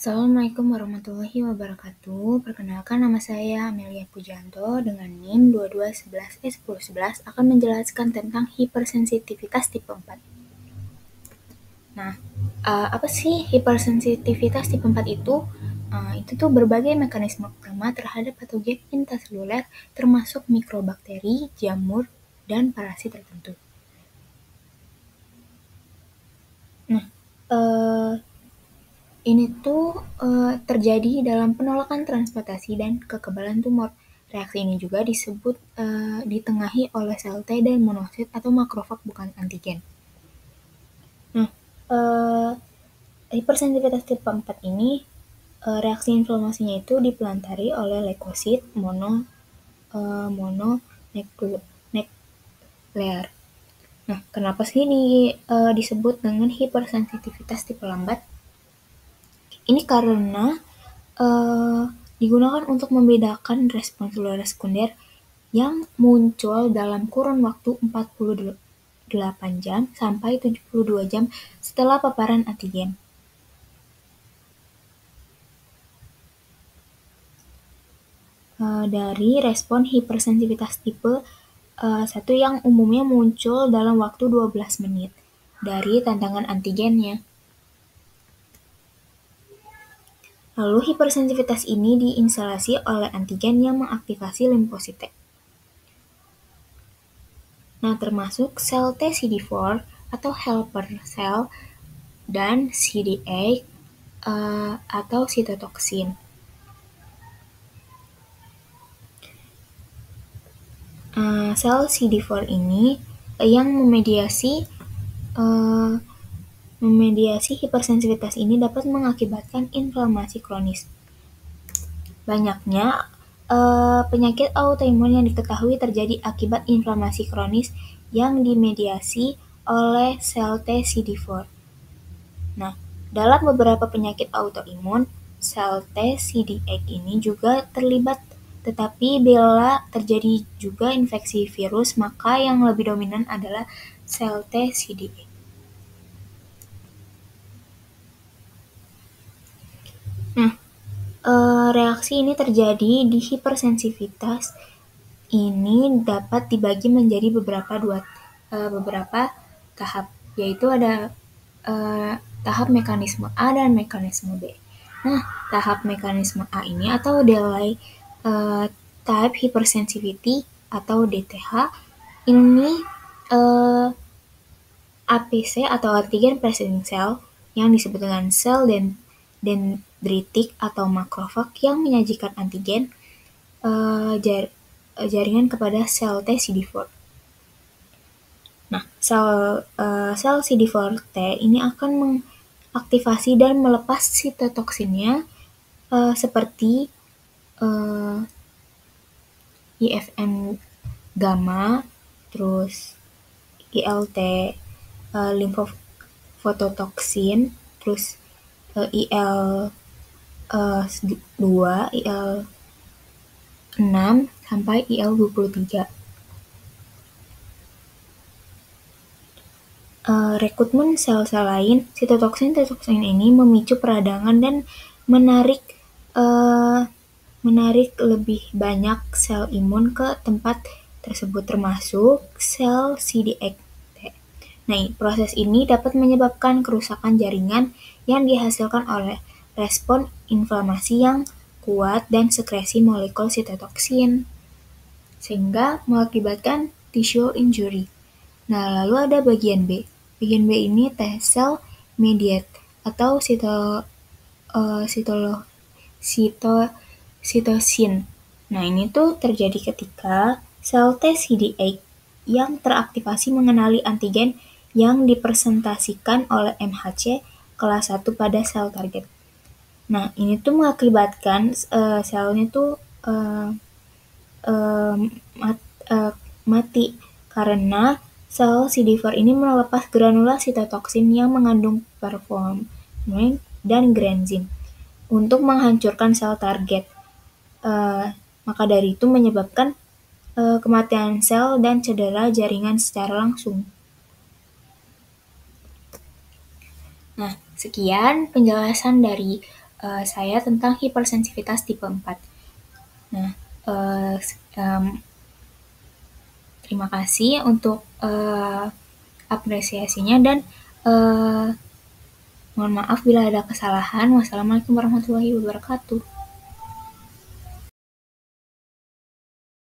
Assalamualaikum warahmatullahi wabarakatuh. Perkenalkan, nama saya Amelia Pujanto dengan NIM 2211E1011 akan menjelaskan tentang hipersensitivitas tipe 4. Nah, apa sih hipersensitivitas tipe 4 itu? Itu tuh berbagai mekanisme utama terhadap patogen intraseluler termasuk mikrobakteri, jamur, dan parasit tertentu. Nah, ini tuh terjadi dalam penolakan transportasi dan kekebalan tumor. Reaksi ini juga disebut ditengahi oleh sel T dan monosit atau makrofag bukan antigen. Nah, hipersensitivitas tipe 4 ini reaksi inflamasinya itu dipelantari oleh leukosit mononuklear. Nah, kenapa sih disebut dengan hipersensitivitas tipe lambat? Ini karena digunakan untuk membedakan respon seluler sekunder yang muncul dalam kurun waktu 48 jam sampai 72 jam setelah paparan antigen. Dari respon hipersensitivitas tipe 1 yang umumnya muncul dalam waktu 12 menit dari tantangan antigennya. Lalu hipersensitivitas ini diinstalasi oleh antigen yang mengaktifasi limfosit T. Nah, termasuk sel T CD4 atau helper cell dan CD8 atau sitotoksin. Sel CD4 ini yang memediasi hipersensitivitas ini dapat mengakibatkan inflamasi kronis. Banyaknya penyakit autoimun yang diketahui terjadi akibat inflamasi kronis yang dimediasi oleh sel T CD4. Nah, dalam beberapa penyakit autoimun, sel T CD8 ini juga terlibat, tetapi bila terjadi juga infeksi virus, maka yang lebih dominan adalah sel T CD8. Nah, reaksi ini terjadi di hipersensitivitas ini dapat dibagi menjadi beberapa tahap, yaitu ada tahap mekanisme A dan mekanisme B. Nah, tahap mekanisme A ini atau delay type hypersensitivity atau DTH ini APC atau antigen presenting cell yang disebut dengan sel dendritik atau makrofag yang menyajikan antigen jaringan kepada sel T CD4. Nah, sel CD4T ini akan mengaktifasi dan melepas sitotoksinnya seperti IFN gamma, terus ILT limfotoksin, terus IL2, IL6 sampai IL23. Rekrutmen sel-sel lain, sitotoksin ini memicu peradangan dan menarik lebih banyak sel imun ke tempat tersebut, termasuk sel CD8 T. Nah, proses ini dapat menyebabkan kerusakan jaringan yang dihasilkan oleh respon inflamasi yang kuat dan sekresi molekul sitotoksin, sehingga mengakibatkan tissue injury. Nah, lalu ada bagian B. Bagian B ini T cell mediated atau sitosin. Nah, ini tuh terjadi ketika sel T CD8 yang teraktivasi mengenali antigen yang dipresentasikan oleh MHC kelas 1 pada sel target. Nah, ini tuh mengakibatkan selnya tuh mati karena sel CD4 ini melepas granula sitotoksin yang mengandung performin dan granzim untuk menghancurkan sel target. Maka dari itu menyebabkan kematian sel dan cedera jaringan secara langsung. Nah, sekian penjelasan dari saya tentang hipersensitivitas tipe 4. Nah, terima kasih untuk apresiasinya dan mohon maaf bila ada kesalahan. Wassalamualaikum warahmatullahi wabarakatuh.